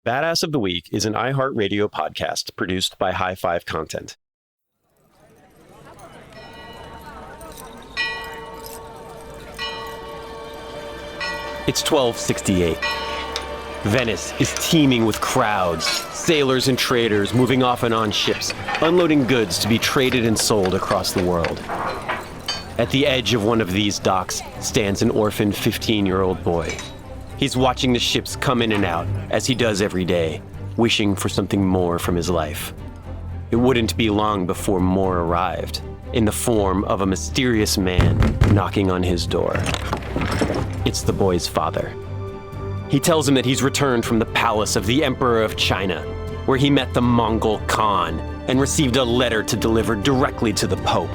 Badass of the Week is an iHeartRadio podcast produced by High Five Content. It's 1268. Venice is teeming with crowds, sailors and traders moving off and on ships, unloading goods to be traded and sold across the world. At the edge of one of these docks stands an orphaned 15-year-old boy. He's watching the ships come in and out, as he does every day, wishing for something more from his life. It wouldn't be long before more arrived, in the form of a mysterious man knocking on his door. It's the boy's father. He tells him that he's returned from the palace of the Emperor of China, where he met the Mongol Khan and received a letter to deliver directly to the Pope.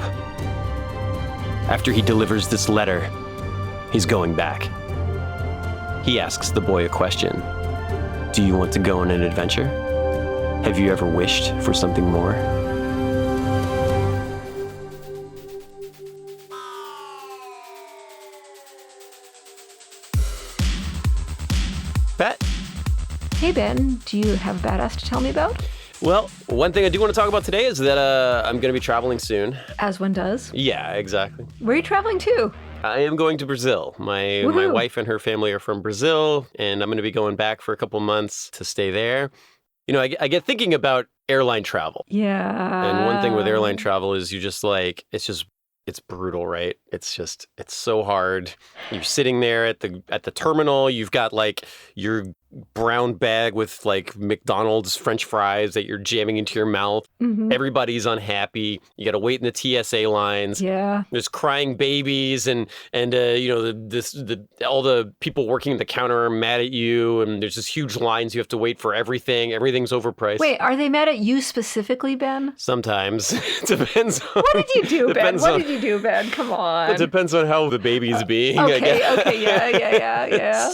After he delivers this letter, he's going back. He asks the boy a question. Do you want to go on an adventure? Have you ever wished for something more? Pat? Hey Ben, do you have a badass to tell me about? Well, one thing I do want to talk about today is that I'm going to be traveling soon. As one does. Yeah, exactly. Where are you traveling to? I am going to Brazil. My wife and her family are from Brazil, and I'm going to be going back for a couple months to stay there. You know, I get thinking about airline travel. Yeah. And one thing with airline travel is you just like, it's brutal, right? It's so hard. You're sitting there at the terminal. You've got like your brown bag with like McDonald's French fries that you're jamming into your mouth. Mm-hmm. Everybody's unhappy. You got to wait in the TSA lines. Yeah. There's crying babies and you know all the people working the counter are mad at you, and there's just huge lines. You have to wait for everything. Everything's overpriced. Wait, are they mad at you specifically, Ben? Sometimes. It depends on... What did you do, Ben? What did you do, Ben? Come on. It depends on how the baby's being, okay, I guess. Okay, yeah.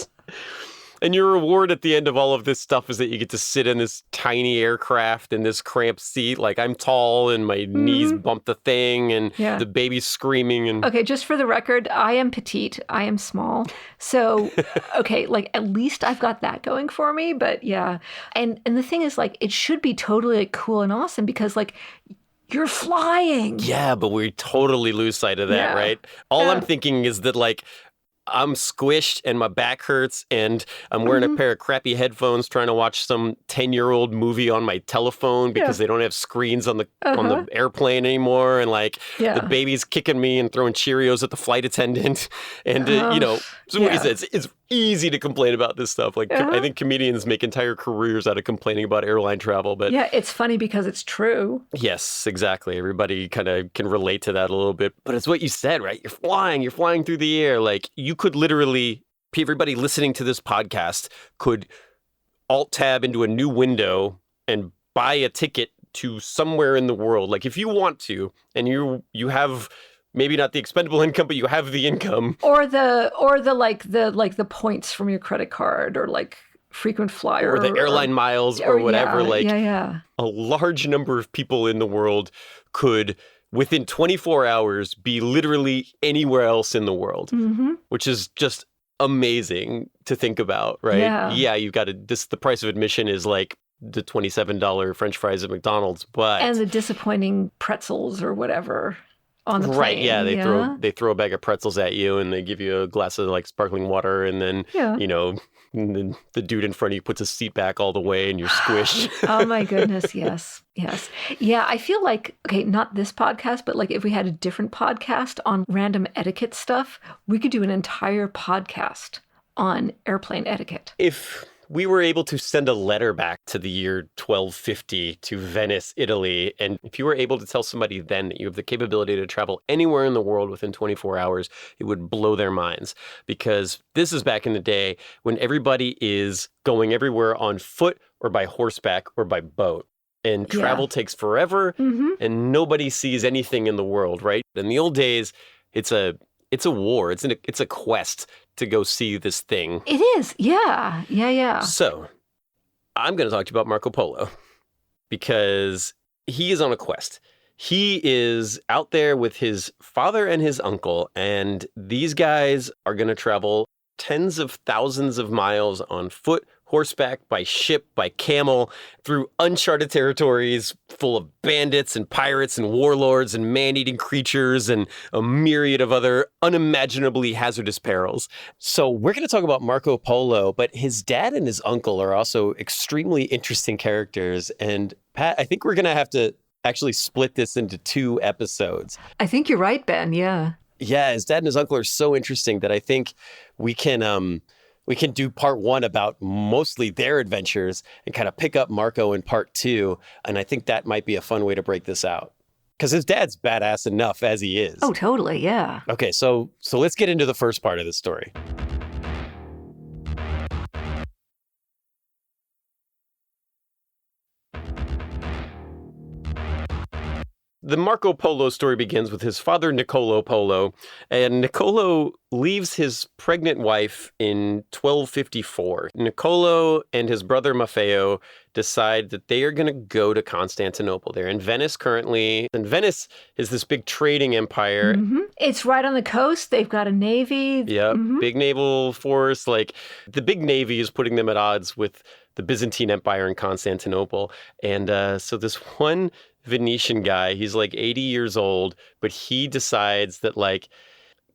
And your reward at the end of all of this stuff is that you get to sit in this tiny aircraft in this cramped seat. Like, I'm tall and my knees bump the thing and the baby's screaming. And okay, just for the record, I am petite. I am small. So, okay, like at least I've got that going for me. But yeah. And the thing is, like, it should be totally like, cool and awesome because like, you're flying. Yeah, but we totally lose sight of that, right? All I'm thinking is that like, I'm squished and my back hurts and I'm wearing a pair of crappy headphones trying to watch some 10-year-old movie on my telephone because they don't have screens on the airplane anymore. And like the baby's kicking me and throwing Cheerios at the flight attendant. And, you know, so it's easy to complain about this stuff. Like I think comedians make entire careers out of complaining about airline travel. But yeah, it's funny because it's true. Yes, exactly. Everybody kind of can relate to that a little bit. But it's what you said, right? You're flying through the air. Like you could literally, everybody listening to this podcast could alt-tab into a new window and buy a ticket to somewhere in the world. Like if you want to, and you have maybe not the expendable income, but you have the income. Or the points from your credit card or like frequent flyer. Or the airline miles or whatever. A large number of people in the world could, within 24 hours, be literally anywhere else in the world, which is just amazing to think about, right? Yeah, you've got the price of admission is like the $27 French fries at McDonald's, but... And the disappointing pretzels or whatever on the plane. Right, yeah, they throw a bag of pretzels at you and they give you a glass of like sparkling water and then, you know... And then the dude in front of you puts his seat back all the way and you're squished. Oh my goodness, yes. Yeah, I feel like, okay, not this podcast, but like if we had a different podcast on random etiquette stuff, we could do an entire podcast on airplane etiquette. If we were able to send a letter back to the year 1250 to Venice, Italy, and if you were able to tell somebody then that you have the capability to travel anywhere in the world within 24 hours, it would blow their minds. Because this is back in the day when everybody is going everywhere on foot or by horseback or by boat. And travel takes forever and nobody sees anything in the world, right? In the old days, it's a war. It's a quest to go see this thing. It is. Yeah. So I'm going to talk to you about Marco Polo because he is on a quest. He is out there with his father and his uncle, and these guys are going to travel tens of thousands of miles on foot, horseback, by ship, by camel, through uncharted territories full of bandits and pirates and warlords and man-eating creatures and a myriad of other unimaginably hazardous perils. So we're going to talk about Marco Polo, but his dad and his uncle are also extremely interesting characters. And Pat, I think we're going to have to actually split this into 2 episodes. I think you're right, Ben. Yeah. Yeah, his dad and his uncle are so interesting that I think we can do part 1 about mostly their adventures and kind of pick up Marco in part 2. And I think that might be a fun way to break this out. Because his dad's badass enough as he is. Oh, totally. Yeah. Okay, so let's get into the first part of the story. The Marco Polo story begins with his father, Niccolo Polo, and Niccolo leaves his pregnant wife in 1254. Niccolo and his brother Maffeo decide that they are going to go to Constantinople. They're in Venice currently, and Venice is this big trading empire. Mm-hmm. It's right on the coast. They've got a navy. Yeah, big naval force. Like, the big navy is putting them at odds with the Byzantine Empire in Constantinople. And so this one Venetian guy, he's like 80 years old, but he decides that like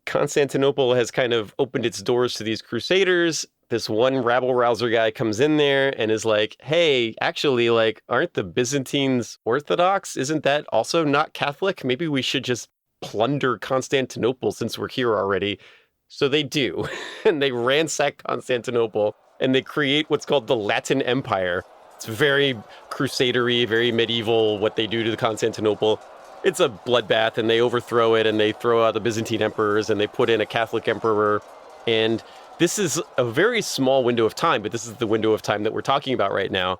Constantinople has kind of opened its doors to these crusaders. This one rabble-rouser guy comes in there and is like, hey, actually, like, aren't the Byzantines Orthodox? Isn't that also not Catholic? Maybe we should just plunder Constantinople since we're here already. So they do. And they ransack Constantinople and they create what's called the Latin Empire. It's very crusadery, very medieval, what they do to the Constantinople. It's a bloodbath, and they overthrow it, and they throw out the Byzantine emperors, and they put in a Catholic emperor. And this is a very small window of time, but this is the window of time that we're talking about right now.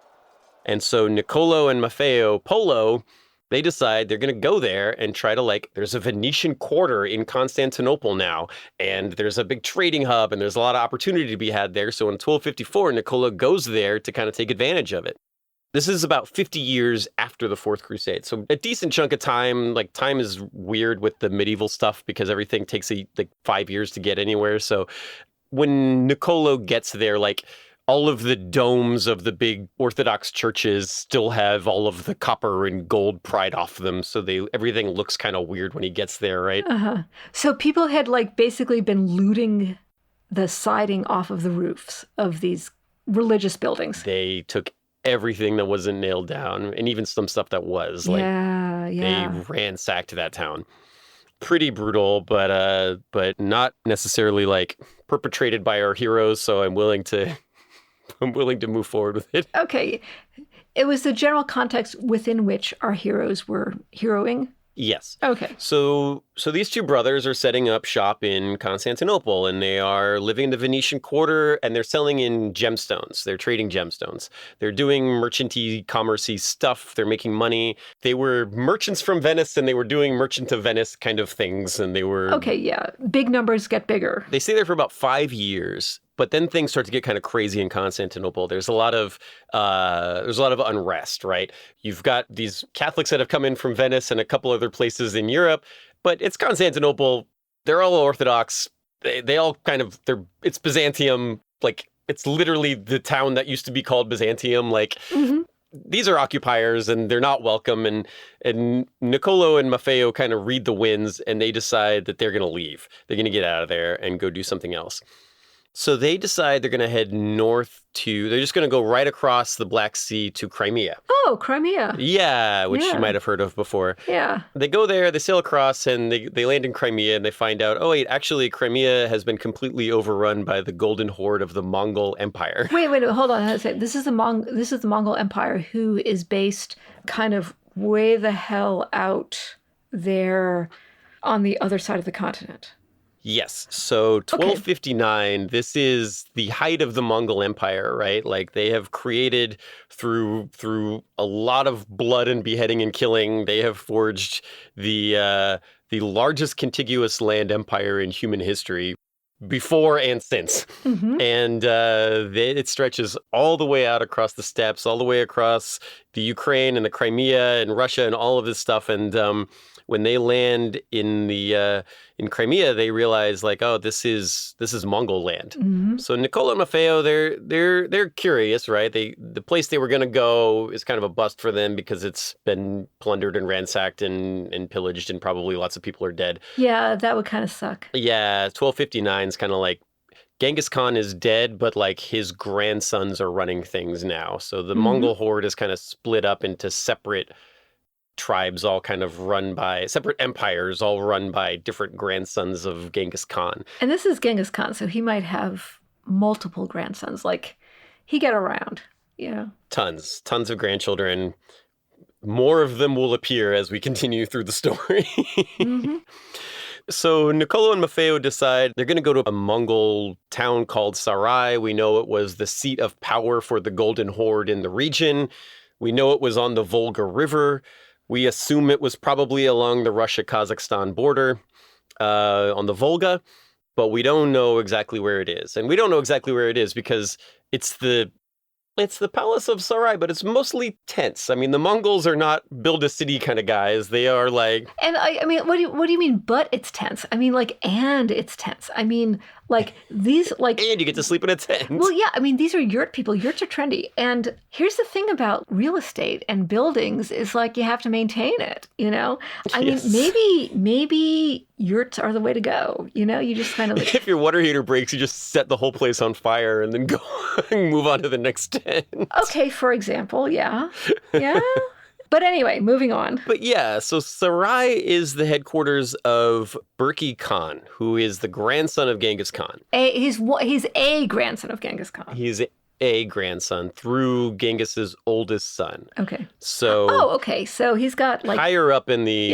And so Niccolo and Maffeo Polo, they decide they're going to go there and try to, like, there's a Venetian quarter in Constantinople now, and there's a big trading hub, and there's a lot of opportunity to be had there. So in 1254, Niccolo goes there to kind of take advantage of it. This is about 50 years after the Fourth Crusade. So a decent chunk of time. Like, time is weird with the medieval stuff because everything takes like 5 years to get anywhere. So when Niccolo gets there, like, all of the domes of the big Orthodox churches still have all of the copper and gold pried off them. So everything looks kind of weird when he gets there, right? Uh-huh. So people had like basically been looting the siding off of the roofs of these religious buildings. They took everything that wasn't nailed down, and even some stuff that was. Like, they ransacked that town. Pretty brutal, but not necessarily like perpetrated by our heroes. So I'm willing to move forward with it. Okay. It was the general context within which our heroes were heroing. Yes. Okay. So these 2 brothers are setting up shop in Constantinople, and they are living in the Venetian quarter, and they're selling in gemstones. They're trading gemstones. They're doing merchanty, commercey stuff. They're making money. They were merchants from Venice, and they were doing merchant of Venice kind of things, and they were... Okay, yeah. Big numbers get bigger. They stay there for about 5 years. But then things start to get kind of crazy in Constantinople. There's a lot of unrest, right? You've got these Catholics that have come in from Venice and a couple other places in Europe, but it's Constantinople. They're all Orthodox. They all kind of it's Byzantium. Like, it's literally the town that used to be called Byzantium. Like, these are occupiers, and they're not welcome. And Niccolo and Maffeo kind of read the winds, and they decide that they're going to leave. They're going to get out of there and go do something else. So they decide they're going to head they're just going to go right across the Black Sea to Crimea. Oh, Crimea. Yeah, which you might have heard of before. Yeah. They go there, they sail across, and they land in Crimea, and they find out, oh, wait, actually, Crimea has been completely overrun by the Golden Horde of the Mongol Empire. Wait, hold on. This is the Mongol Empire, who is based kind of way the hell out there on the other side of the continent. Yes. So 1259, This is the height of the Mongol Empire, right? Like, they have created through a lot of blood and beheading and killing, they have forged the largest contiguous land empire in human history, before and since. And it stretches all the way out across the steppes, all the way across the Ukraine and the Crimea and Russia and all of this stuff. And when they land in in Crimea, they realize like, oh, this is Mongol land. Mm-hmm. So Nicola and Maffeo, they're curious, right? The place they were going to go is kind of a bust for them because it's been plundered and ransacked and pillaged, and probably lots of people are dead. Yeah, that would kind of suck. Yeah, 1259 is kind of like Genghis Khan is dead, but like his grandsons are running things now. So the Mongol horde is kind of split up into separate tribes, all kind of run by separate empires, all run by different grandsons of Genghis Khan. And this is Genghis Khan, so he might have multiple grandsons. Like, he get around, Tons of grandchildren. More of them will appear as we continue through the story. Mm-hmm. So Niccolo and Maffeo decide they're going to go to a Mongol town called Sarai. We know it was the seat of power for the Golden Horde in the region. We know it was on the Volga River. We assume it was probably along the Russia-Kazakhstan border on the Volga, but we don't know exactly where it is. And we don't know exactly where it is because it's the Palace of Sarai, but it's mostly tents. I mean, the Mongols are not build a city kind of guys. They are like... And I mean, what do you mean, but it's tense? I mean, like, and it's tense. I mean, like, these, like... And you get to sleep in a tent. Well, yeah, I mean, these are yurt people. Yurts are trendy. And here's the thing about real estate and buildings is, like, you have to maintain it, I mean, maybe yurts are the way to go, You just kind of... Like... If your water heater breaks, you just set the whole place on fire and then go and move on to the next tent. Okay, for example, yeah. Yeah. But anyway, moving on. But yeah, so Sarai is the headquarters of Berki Khan, who is the grandson of Genghis Khan. He's a grandson of Genghis Khan. He's a grandson through Genghis's oldest son. Okay. So okay. So he's got like higher up in the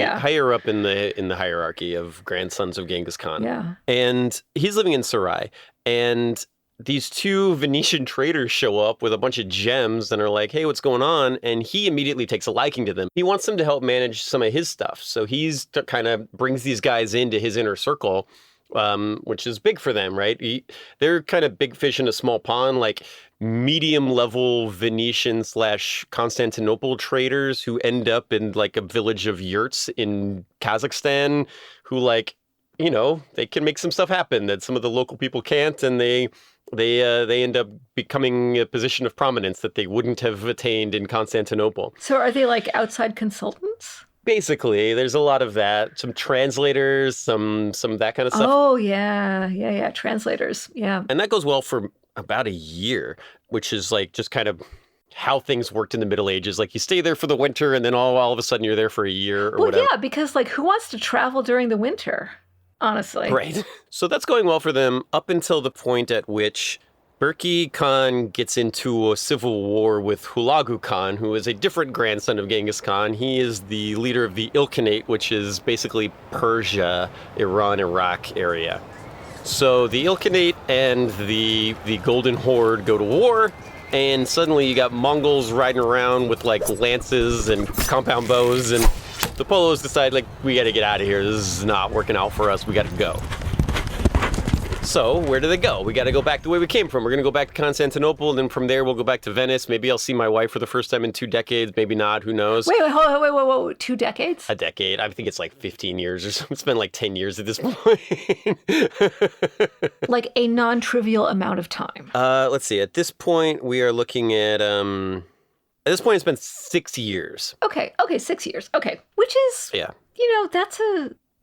hierarchy of grandsons of Genghis Khan. Yeah. And he's living in Sarai, and these two Venetian traders show up with a bunch of gems and are like, hey, what's going on? And he immediately takes a liking to them. He wants them to help manage some of his stuff. So he's kind of brings these guys into his inner circle, which is big for them, right? They're kind of big fish in a small pond, like medium level Venetian / Constantinople traders who end up in like a village of yurts in Kazakhstan who like, they can make some stuff happen that some of the local people can't. And they end up becoming a position of prominence that they wouldn't have attained in Constantinople. So are they like outside consultants? Basically, there's a lot of that. Some translators, some that kind of stuff. Oh, yeah. Translators, yeah. And that goes well for about a year, which is like just kind of how things worked in the Middle Ages. Like you stay there for the winter and then all of a sudden you're there for a year or whatever. Yeah, because like who wants to travel during the winter? Honestly. Right. So that's going well for them up until the point at which Berki Khan gets into a civil war with Hulagu Khan, who is a different grandson of Genghis Khan. He is the leader of the Ilkhanate, which is basically Persia, Iran, Iraq area. So the Ilkhanate and the Golden Horde go to war, and suddenly you got Mongols riding around with like lances and compound bows, and the Polos decide, like, we got to get out of here. This is not working out for us. We got to go. So where do they go? We got to go back the way we came from. We're going to go back to Constantinople, and then from there we'll go back to Venice. Maybe I'll see my wife for the first time in 2 decades. Maybe not. Who knows? Wait. 2 decades? A decade. I think it's like 15 years or something. It's been like 10 years at this point. Like a non-trivial amount of time. Let's see. At this point, we are looking at... At this point, it's been 6 years. Okay, 6 years. Okay, which is, that's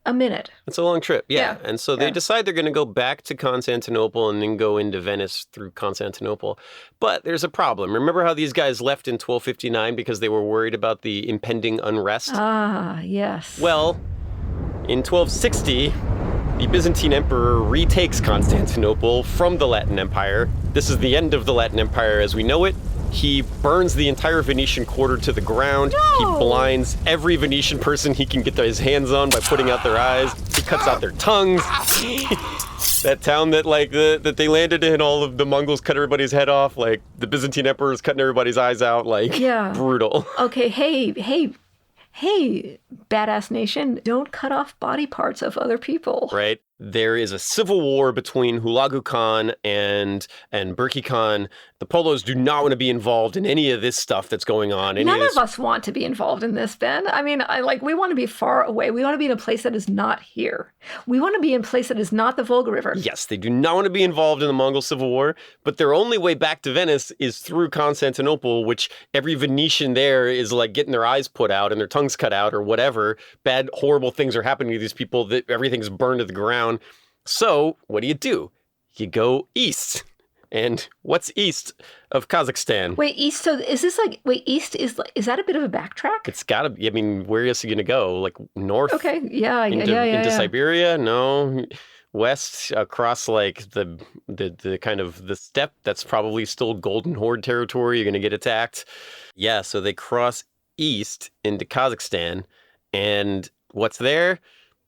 a minute. It's a long trip, yeah. And so they decide they're going to go back to Constantinople and then go into Venice through Constantinople. But there's a problem. Remember how these guys left in 1259 because they were worried about the impending unrest? Ah, yes. Well, in 1260... the Byzantine emperor retakes Constantinople from the Latin Empire. This is the end of the Latin Empire as we know it. He burns the entire Venetian quarter to the ground. No! He blinds every Venetian person he can get his hands on by putting out their eyes. He cuts out their tongues. That town that that they landed in, all of the Mongols cut everybody's head off. Like the Byzantine emperor is cutting everybody's eyes out. Like brutal. Okay, hey, badass nation, don't cut off body parts of other people. Right. there is a civil war between Hulagu Khan and Berkey Khan. The Polos do not want to be involved in any of this stuff that's going on. None of us want to be involved in this, Ben. I mean, we want to be far away. We want to be in a place that is not here. We want to be in a place that is not the Volga River. Yes, they do not want to be involved in the Mongol Civil War, but their only way back to Venice is through Constantinople, which every Venetian there is like getting their eyes put out and their tongues cut out or whatever. Bad, horrible things are happening to these people, that everything's burned to the ground. So what do? You go east. And what's east of Kazakhstan? Wait, east, so is this east is that a bit of a backtrack? It's gotta be, I mean, where else are you gonna go? Like north? Okay, yeah. Into Siberia? No. West across like the kind of the steppe, that's probably still Golden Horde territory. You're gonna get attacked. Yeah, so they cross east into Kazakhstan, and what's there?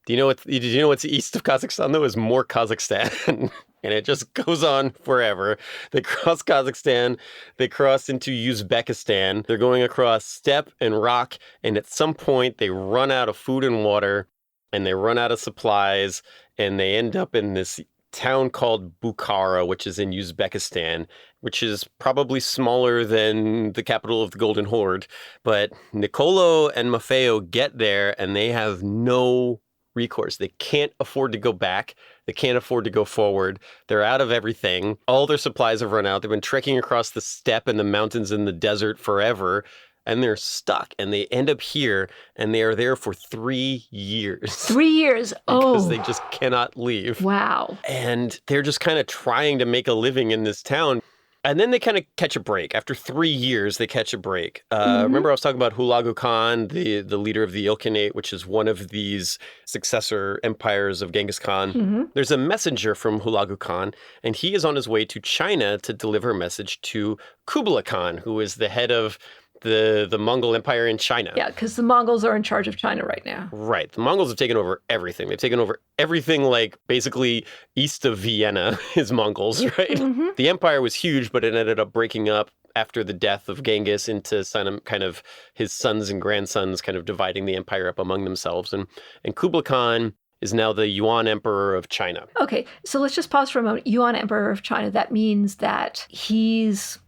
Did you know what's east of Kazakhstan though? Is more Kazakhstan. And it just goes on forever. They cross Kazakhstan, they cross into Uzbekistan. They're going across steppe and rock, and at some point they run out of food and water, and they run out of supplies, and they end up in this town called Bukhara, which is in Uzbekistan, which is probably smaller than the capital of the Golden Horde. But Niccolò and Maffeo get there, and they have no recourse. They can't afford to go back. They can't afford to go forward. They're out of everything. All their supplies have run out. They've been trekking across the steppe and the mountains and the desert forever, and they're stuck. And they end up here, and they are there for 3 years. 3 years? Oh. Because they just cannot leave. Wow. And they're just kind of trying to make a living in this town. And then they kind of catch a break. After 3 years, they catch a break. Remember I was talking about Hulagu Khan, the leader of the Ilkhanate, which is one of these successor empires of Genghis Khan. Mm-hmm. There's a messenger from Hulagu Khan, and he is on his way to China to deliver a message to Kublai Khan, who is the head of the Mongol Empire in China. Yeah, because the Mongols are in charge of China right now. Right. The Mongols have taken over everything. They've taken over everything, like basically east of Vienna is Mongols, right? Mm-hmm. The empire was huge, but it ended up breaking up after the death of Genghis into kind of his sons and grandsons kind of dividing the empire up among themselves. And Kublai Khan is now the Yuan Emperor of China. Okay, so let's just pause for a moment. Yuan Emperor of China, that means that he's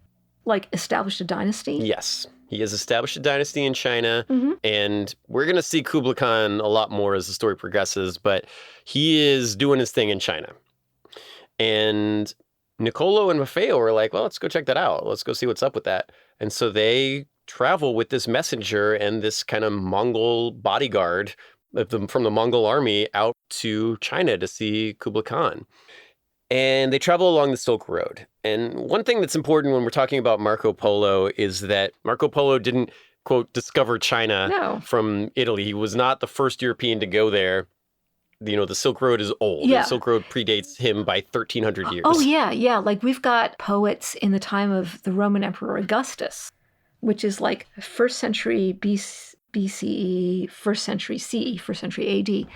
like established a dynasty? Yes. He has established a dynasty in China, mm-hmm. and we're going to see Kublai Khan a lot more as the story progresses, but he is doing his thing in China. And Niccolò and Maffeo are like, well, let's go check that out. Let's go see what's up with that. And so they travel with this messenger and this kind of Mongol bodyguard from the Mongol army out to China to see Kublai Khan. And they travel along the Silk Road. And one thing that's important when we're talking about Marco Polo is that Marco Polo didn't, quote, discover China from Italy. He was not the first European to go there. You know, the Silk Road is old. Yeah. The Silk Road predates him by 1,300 years. Oh, yeah. Like we've got poets in the time of the Roman Emperor Augustus, which is like 1st century BCE, 1st century CE, 1st century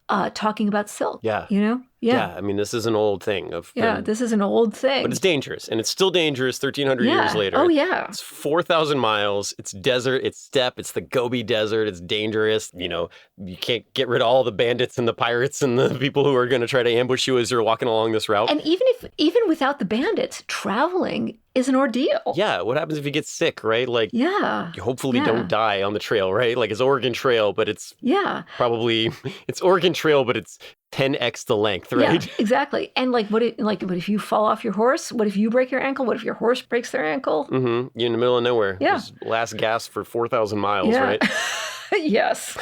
AD, talking about silk. Yeah. You know? Yeah. I mean, this is an old thing. This is an old thing. But it's dangerous. And it's still dangerous 1,300 years later. Oh, yeah. It's 4,000 miles. It's desert. It's steppe. It's the Gobi Desert. It's dangerous. You know, you can't get rid of all the bandits and the pirates and the people who are going to try to ambush you as you're walking along this route. And even without the bandits, traveling is an ordeal. Yeah. What happens if you get sick, right? Like, you hopefully don't die on the trail, right? Like it's Oregon Trail, but it's it's Oregon Trail, but it's 10x the length, right? Yeah, exactly. And what if you fall off your horse? What if you break your ankle? What if your horse breaks their ankle? Mm-hmm. You're in the middle of nowhere. Yeah. Just last gasp for 4,000 miles, right? Yes.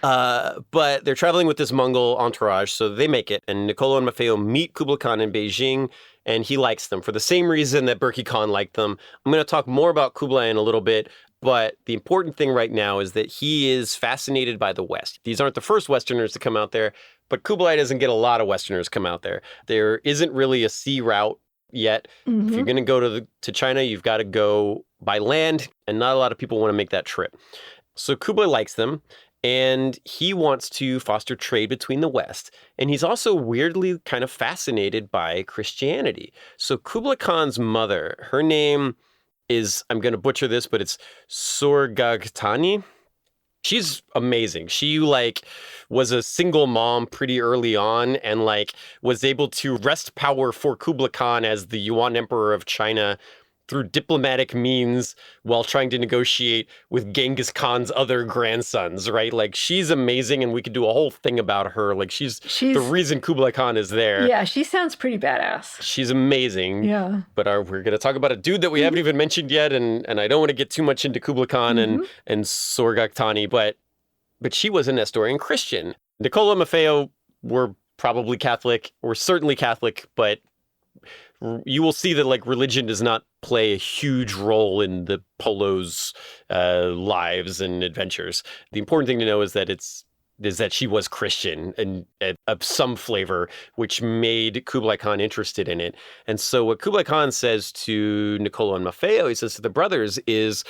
But they're traveling with this Mongol entourage, so they make it. And Niccolò and Maffeo meet Kublai Khan in Beijing, and he likes them for the same reason that Berkey Khan liked them. I'm going to talk more about Kublai in a little bit, but the important thing right now is that he is fascinated by the West. These aren't the first Westerners to come out there, but Kublai doesn't get a lot of Westerners come out there. There isn't really a sea route yet. Mm-hmm. If you're going to go to China, you've got to go by land, and not a lot of people want to make that trip. So Kublai likes them, and he wants to foster trade between the West. And he's also weirdly kind of fascinated by Christianity. So Kublai Khan's mother, her name is, I'm going to butcher this, but it's Sorgaghtani. She's amazing. She was a single mom pretty early on and was able to wrest power for Kublai Khan as the Yuan Emperor of China through diplomatic means while trying to negotiate with Genghis Khan's other grandsons, right? She's amazing, and we could do a whole thing about her. She's the reason Kublai Khan is there. Yeah, she sounds pretty badass. She's amazing. Yeah. But we're going to talk about a dude that we haven't even mentioned yet, and I don't want to get too much into Kublai Khan and Sorghaghtani, but she was a Nestorian Christian. Niccolo and Maffeo were probably Catholic, or certainly Catholic, but you will see that religion does not play a huge role in the Polo's lives and adventures. The important thing to know is that she was Christian and of some flavor, which made Kublai Khan interested in it. And so what Kublai Khan says to Niccolo and Maffeo, he says to the brothers is,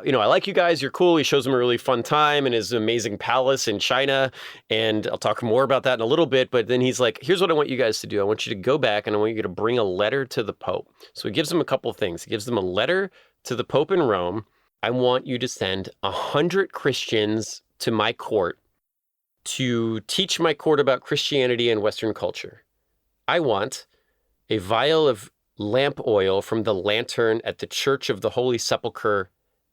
I like you guys, you're cool. He shows them a really fun time in his amazing palace in China. And I'll talk more about that in a little bit. But then he's like, here's what I want you guys to do. I want you to go back and I want you to bring a letter to the Pope. So he gives them a couple of things. He gives them a letter to the Pope in Rome. I want you to send 100 Christians to my court to teach my court about Christianity and Western culture. I want a vial of lamp oil from the lantern at the Church of the Holy Sepulchre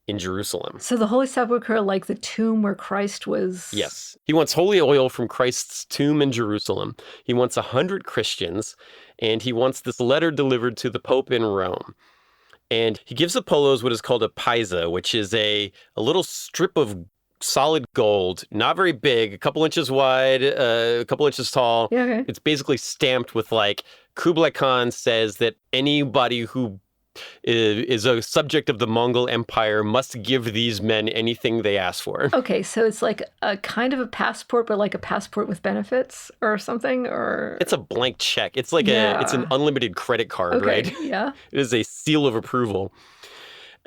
in Jerusalem. So the Holy Sepulchre, like the tomb where Christ was? Yes. He wants holy oil from Christ's tomb in Jerusalem. He wants 100 Christians, and he wants this letter delivered to the Pope in Rome. And he gives the Polos what is called a paisa, which is a little strip of solid gold, not very big, a couple inches wide, a couple inches tall. Yeah, okay. It's basically stamped with Kublai Khan says that anybody who is a subject of the Mongol Empire must give these men anything they ask for. Okay, so it's like a kind of a passport, but like a passport with benefits or something, or... It's a blank check. It's it's an unlimited credit card, right? Yeah. It is a seal of approval.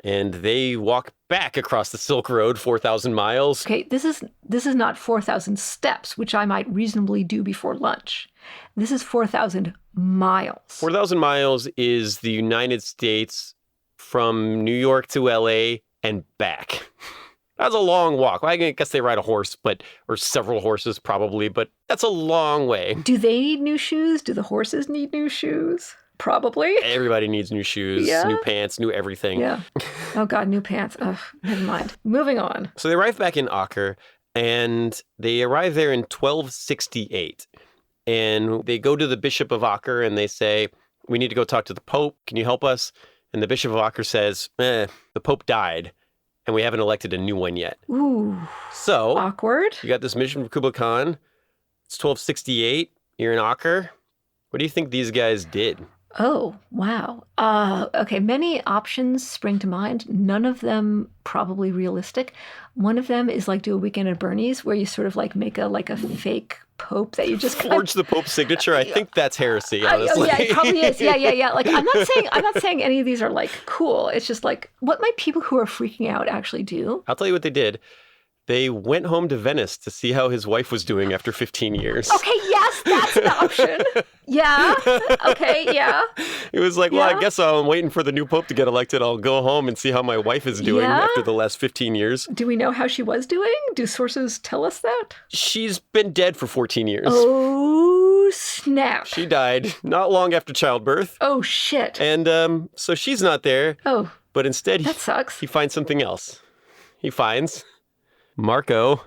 And they walk back across the Silk Road, 4,000 miles. Okay, this is not 4,000 steps, which I might reasonably do before lunch. This is 4,000 miles. 4,000 miles is the United States from New York to LA and back. That's a long walk. Well, I guess they ride a horse, or several horses probably, but that's a long way. Do they need new shoes? Do the horses need new shoes? Probably. Everybody needs new shoes, new pants, new everything. Yeah. Oh, God, new pants. Ugh, never mind. Moving on. So they arrive back in Acre, and they arrive there in 1268. And they go to the Bishop of Acre, and they say, we need to go talk to the Pope. Can you help us? And the Bishop of Acre says, the Pope died, and we haven't elected a new one yet. Ooh. So. Awkward. You got this mission from Kublai Khan. It's 1268. You're in Acre. What do you think these guys did? Oh, wow. Okay, many options spring to mind. None of them probably realistic. One of them is do a weekend at Bernie's where you sort of make a fake Pope that you just forge the Pope's signature. I think that's heresy, honestly. Yeah, it probably is. Yeah. I'm not saying any of these are cool. It's just what might people who are freaking out actually do? I'll tell you what they did. They went home to Venice to see how his wife was doing after 15 years. Okay, yes, that's an option. Yeah. Okay, yeah. It was I guess I'm waiting for the new Pope to get elected. I'll go home and see how my wife is doing after the last 15 years. Do we know how she was doing? Do sources tell us that? She's been dead for 14 years. Oh, snap. She died not long after childbirth. Oh, shit. And so she's not there. Oh. But instead, that sucks. He finds something else. He finds Marco.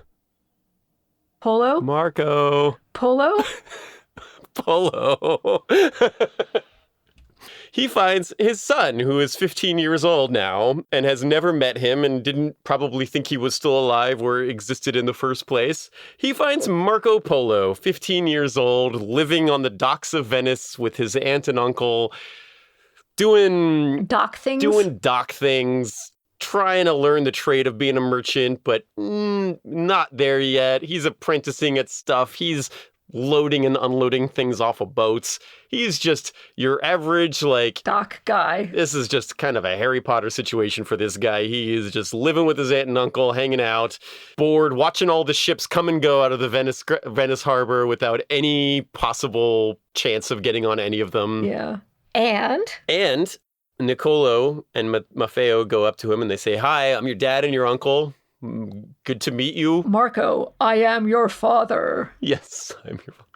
Polo? Marco. Polo? Polo. He finds his son, who is 15 years old now and has never met him and didn't probably think he was still alive or existed in the first place. He finds Marco Polo, 15 years old, living on the docks of Venice with his aunt and uncle, doing dock things, trying to learn the trade of being a merchant, but not there yet. He's apprenticing at stuff. He's loading and unloading things off of boats. He's just your average, dock guy. This is just kind of a Harry Potter situation for this guy. He is just living with his aunt and uncle, hanging out, bored, watching all the ships come and go out of the Venice harbor without any possible chance of getting on any of them. Yeah. And Niccolo and Maffeo go up to him and they say, hi, I'm your dad and your uncle, Good to meet you. Marco, I am your father. Yes, I'm your father.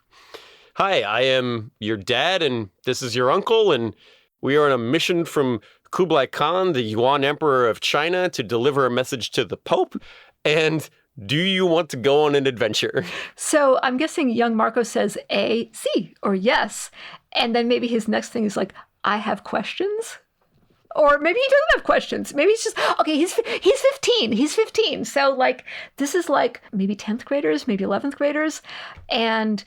Hi, I am your dad, and this is your uncle, and we are on a mission from Kublai Khan, the Yuan Emperor of China, to deliver a message to the Pope. And do you want to go on an adventure? So I'm guessing young Marco says A, C, or yes. And then maybe his next thing is like, I have questions. Or maybe he doesn't have questions. Maybe he's just, okay, he's 15. He's 15. So like, this is like maybe 10th graders, maybe 11th graders. And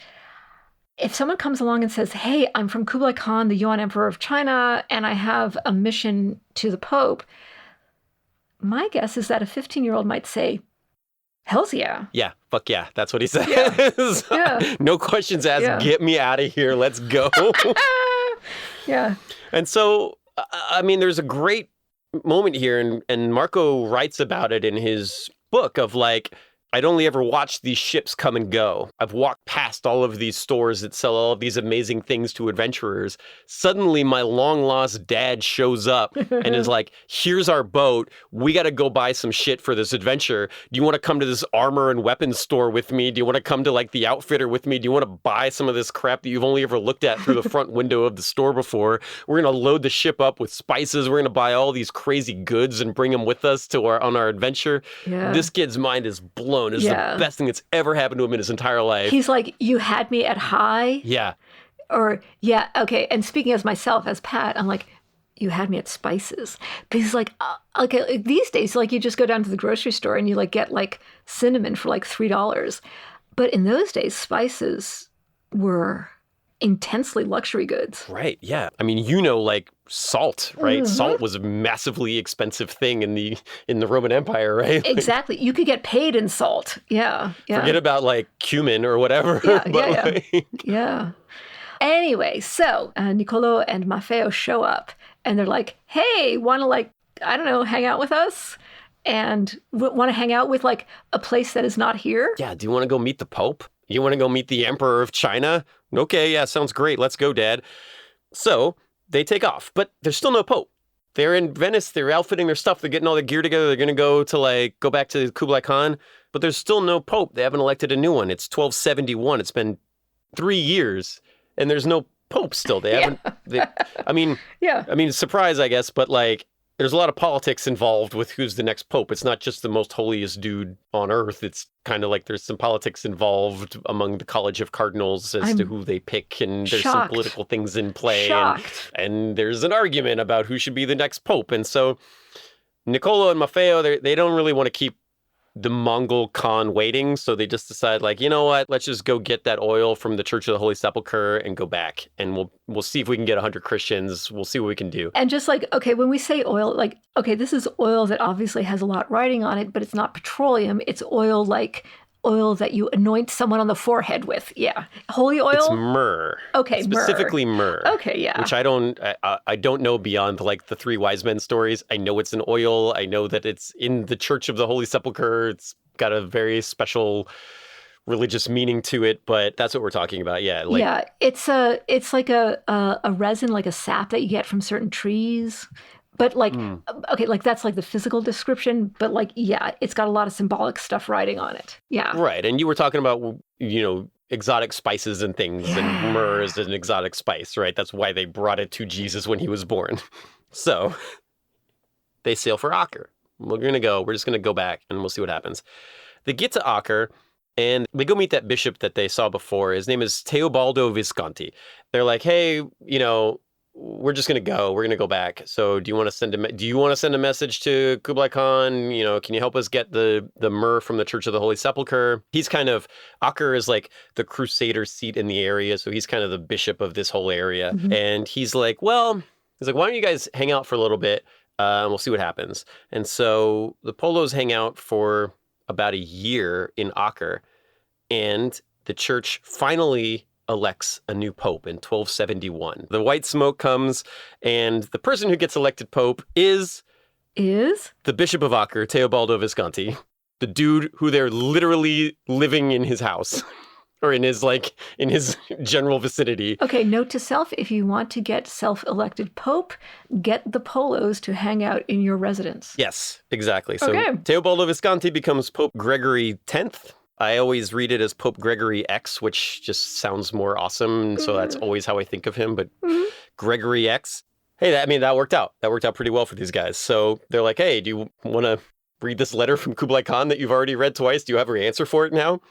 if someone comes along and says, hey, I'm from Kublai Khan, the Yuan Emperor of China, and I have a mission to the Pope, my guess is that a 15-year-old might say, hells yeah. Yeah, fuck yeah. That's what he says. Yeah. No questions asked. Yeah. Get me out of here. Let's go. Yeah. And so, I mean, there's a great moment here, and Marco writes about it in his book of like, I'd only ever watched these ships come and go. I've walked past all of these stores that sell all of these amazing things to adventurers. Suddenly, my long-lost dad shows up and is like, here's our boat. We got to go buy some shit for this adventure. Do you want to come to this armor and weapons store with me? Do you want to come to like the outfitter with me? Do you want to buy some of this crap that you've only ever looked at through the front window of the store before? We're going to load the ship up with spices. We're going to buy all these crazy goods and bring them with us to on our adventure. Yeah. This kid's mind is blown. It's the best thing that's ever happened to him in his entire life. He's like, you had me at high? Yeah. Or, yeah, okay. And speaking as myself, as Pat, I'm like, you had me at spices. Because like, okay, like these days, like you just go down to the grocery store and you like get like cinnamon for like $3. But in those days, spices were intensely luxury goods. Right, yeah. I mean, like salt, right? Mm-hmm. Salt was a massively expensive thing in the Roman Empire, right? Exactly. You could get paid in salt. Yeah. Forget about like cumin or whatever. Yeah. Anyway, so Niccolò and Maffeo show up and they're like, hey, want to like, I don't know, hang out with us? And want to hang out with like a place that is not here? Yeah, do you want to go meet the Pope? You want to go meet the Emperor of China? Okay, yeah, sounds great. Let's go, Dad. So they take off, but there's still no Pope. They're in Venice. They're outfitting their stuff. They're getting all their gear together. They're going to go back to Kublai Khan, but there's still no Pope. They haven't elected a new one. It's 1271. It's been 3 years, and there's no Pope still. They haven't. I mean, surprise, I guess, but like, there's a lot of politics involved with who's the next Pope. It's not just the most holiest dude on earth. It's kind of like there's some politics involved among the College of Cardinals as to who they pick, and there's some political things in play. And there's an argument about who should be the next Pope. And so Niccolò and Maffeo, they don't really want to keep the Mongol Khan waiting, so they just decide, like, you know what, let's just go get that oil from the Church of the Holy Sepulchre and go back, and we'll see if we can get 100 Christians. We'll see what we can do. And just like, okay, when we say oil, like, okay, this is oil that obviously has a lot writing on it, but it's not petroleum. It's oil like oil that you anoint someone on the forehead with. Yeah. Holy oil? It's myrrh. Okay, specifically myrrh. Okay, yeah. Which I don't know beyond like the three wise men stories. I know it's an oil. I know that it's in the Church of the Holy Sepulchre. It's got a very special religious meaning to it, but that's what we're talking about. Yeah. Yeah. It's like a resin, like a sap that you get from certain trees. But like, okay, like that's like the physical description, but like, yeah, it's got a lot of symbolic stuff writing on it. Yeah. Right. And you were talking about, exotic spices and things, and myrrh is an exotic spice, right? That's why they brought it to Jesus when he was born. So they sail for Acre. We're just going to go back and we'll see what happens. They get to Acre and they go meet that bishop that they saw before. His name is Teobaldo Visconti. They're like, hey, we're just going to go. We're going to go back. So do you want to send a message to Kublai Khan? Can you help us get the myrrh from the Church of the Holy Sepulchre? He's Acre is like the crusader seat in the area. So he's kind of the bishop of this whole area. Mm-hmm. And he's like, why don't you guys hang out for a little bit? And we'll see what happens. And so the Polos hang out for about a year in Acre. And the church finally elects a new pope in 1271. The white smoke comes, and the person who gets elected pope is the Bishop of Acre, Teobaldo Visconti, the dude who they're literally living in his house. or in his general vicinity. Okay, note to self, if you want to get self-elected pope, get the Polos to hang out in your residence. Yes, exactly. So Okay. Teobaldo Visconti becomes Pope Gregory X. I always read it as Pope Gregory X, which just sounds more awesome. So that's always how I think of him. But Gregory X, hey, that worked out. That worked out pretty well for these guys. So they're like, hey, do you want to read this letter from Kublai Khan that you've already read twice? Do you have your answer for it now?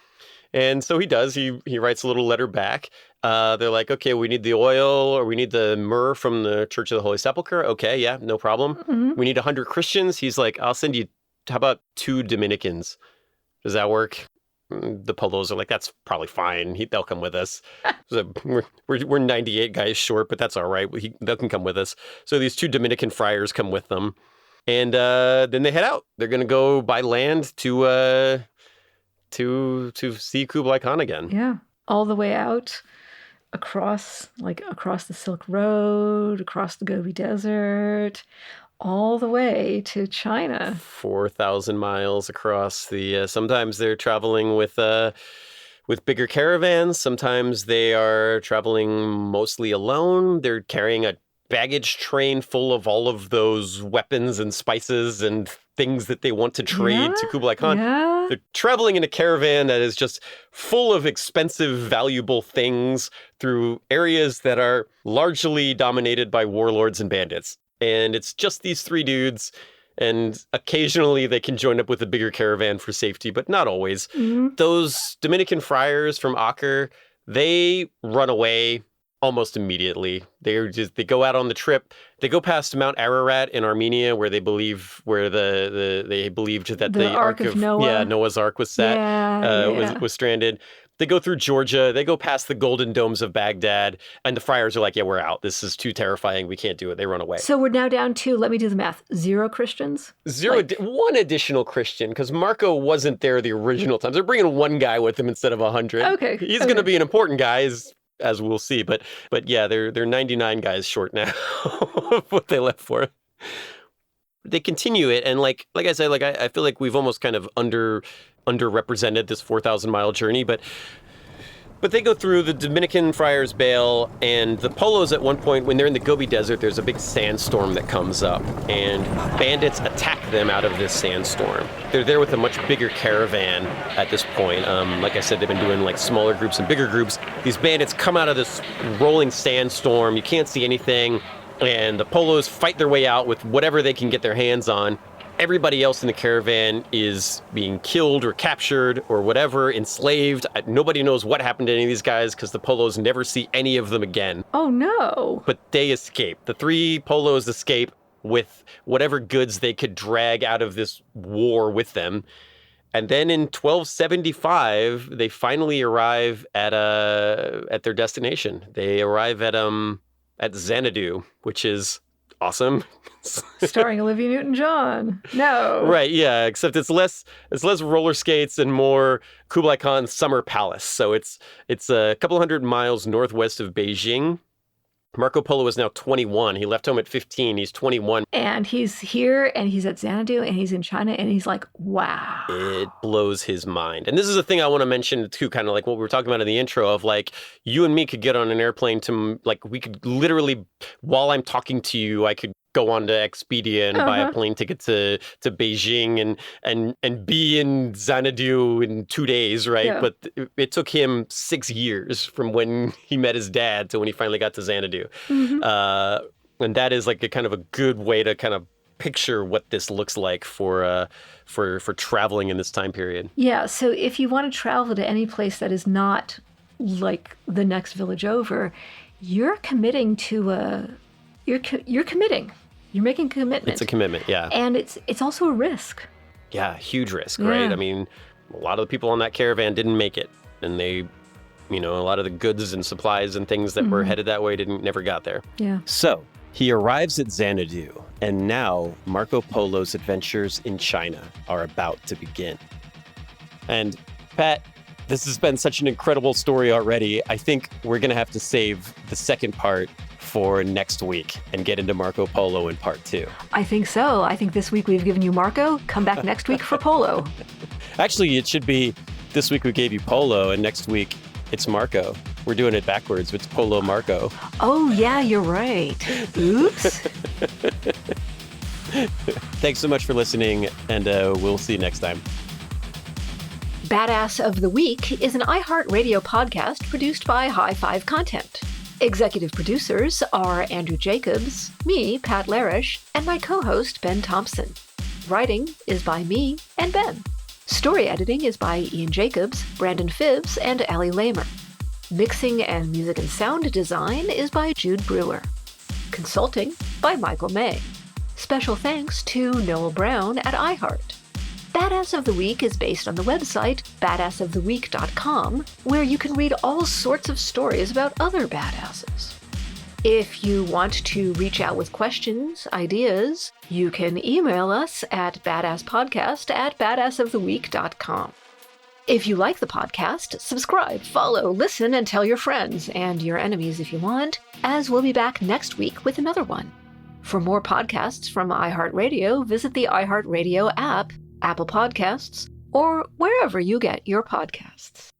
And so he does. He writes a little letter back. They're like, okay, we need the oil or we need the myrrh from the Church of the Holy Sepulchre. Okay, yeah, no problem. We need 100 Christians. He's like, I'll send you, how about 2 Dominicans? Does that work? The Polos are like, that's probably fine. They'll come with us. So we're 98 guys short, but that's all right. They can come with us. So these 2 Dominican friars come with them. And then they head out. They're going to go by land to see Kublai Khan again. Yeah, all the way out across the Silk Road, across the Gobi Desert, all the way to China. 4,000 miles across the. Sometimes they're traveling with bigger caravans. Sometimes they are traveling mostly alone. They're carrying a baggage train full of all of those weapons and spices and things that they want to trade to Kublai Khan. Yeah. They're traveling in a caravan that is just full of expensive, valuable things through areas that are largely dominated by warlords and bandits. And it's just these 3 dudes, and occasionally they can join up with a bigger caravan for safety, but not always. Those Dominican friars from Acre, they run away almost immediately. They go out on the trip. They go past Mount Ararat in Armenia, where they believed that the Ark of Noah, Noah's Ark was set, was stranded. They go through Georgia. They go past the golden domes of Baghdad, and the friars are like, "Yeah, we're out. This is too terrifying. We can't do it." They run away. So we're now down to, let me do the math, 0 Christians? One additional Christian, because Marco wasn't there the original times. They're bringing 1 guy with them instead of 100. Okay. He's going to be an important guy, as we'll see. But yeah, they're 99 guys short now of what they left for. They continue it, and like I said, I feel like we've almost kind of underrepresented this 4,000-mile journey, but they go through. The Dominican friars bail, and the Polos at one point, when they're in the Gobi Desert, there's a big sandstorm that comes up, and bandits attack them out of this sandstorm. They're there with a much bigger caravan at this point. Like I said, they've been doing like smaller groups and bigger groups. These bandits come out of this rolling sandstorm. You can't see anything, and the Polos fight their way out with whatever they can get their hands on. Everybody else in the caravan is being killed or captured or whatever, enslaved. Nobody knows what happened to any of these guys because the Polos never see any of them again. Oh, no. But they escape. The 3 Polos escape with whatever goods they could drag out of this war with them. And then in 1275, they finally arrive at their destination. They arrive at Xanadu, which is awesome. Starring Olivia Newton-John. No. Right, yeah, except it's less roller skates and more Kublai Khan's summer palace. So it's a couple hundred miles northwest of Beijing. Marco Polo is now 21. He left home at 15. He's 21. And he's here, and he's at Xanadu, and he's in China, and he's like, wow. It blows his mind. And this is a thing I want to mention, too, kind of like what we were talking about in the intro of, like, you and me could get on an airplane to, like, we could literally, while I'm talking to you, I could go on to Expedia and buy a plane ticket to Beijing and be in Xanadu in 2 days, right? Yeah. But it took him 6 years from when he met his dad to when he finally got to Xanadu. And that is like a kind of a good way to kind of picture what this looks like for traveling in this time period. Yeah, so if you want to travel to any place that is not like the next village over, you're committing to you're committing. You're making a commitment. It's a commitment, yeah. And it's also a risk. Yeah, huge risk, right? Yeah. I mean, a lot of the people on that caravan didn't make it. And they, a lot of the goods and supplies and things that were headed that way never got there. Yeah. So he arrives at Xanadu, and now Marco Polo's adventures in China are about to begin. And Pat, this has been such an incredible story already. I think we're going to have to save the second part for next week and get into Marco Polo in part 2. I think so. I think this week we've given you Marco. Come back next week for Polo. Actually, it should be this week we gave you Polo, and next week It's Marco. We're doing it backwards. It's Polo Marco. Oh, yeah, you're right. Oops. Thanks so much for listening, and we'll see you next time. Badass of the Week is an iHeartRadio podcast produced by High Five Content. Executive producers are Andrew Jacobs, me, Pat Larash, and my co-host, Ben Thompson. Writing is by me and Ben. Story editing is by Ian Jacobs, Brandon Phibbs, and Allie Lamer. Mixing and music and sound design is by Jude Brewer. Consulting by Michael May. Special thanks to Noel Brown at iHeart. Badass of the Week is based on the website badassoftheweek.com, where you can read all sorts of stories about other badasses. If you want to reach out with questions, ideas, you can email us at badasspodcast@badassoftheweek.com. If you like the podcast, subscribe, follow, listen, and tell your friends and your enemies if you want, as we'll be back next week with another one. For more podcasts from iHeartRadio, visit the iHeartRadio app, Apple Podcasts, or wherever you get your podcasts.